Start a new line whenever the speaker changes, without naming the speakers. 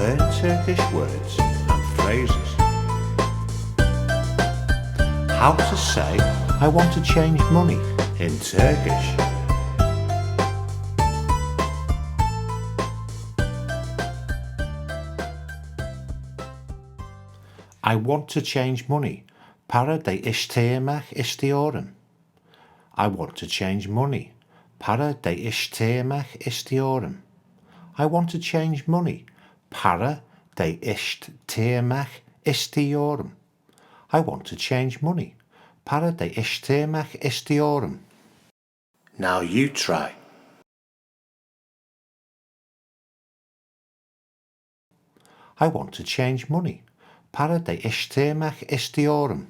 learn Turkish words and phrases. How to say I want to change money in Turkish. I want to change money. Para değiştirmek istiyorum. I want to change money. Para değiştirmek istiyorum. I want to change money. Para değiştirmek istiyorum. I want to change money. Para değiştirmek istiyorum. Now you try. I want to change money. Para değiştirmek istiyorum.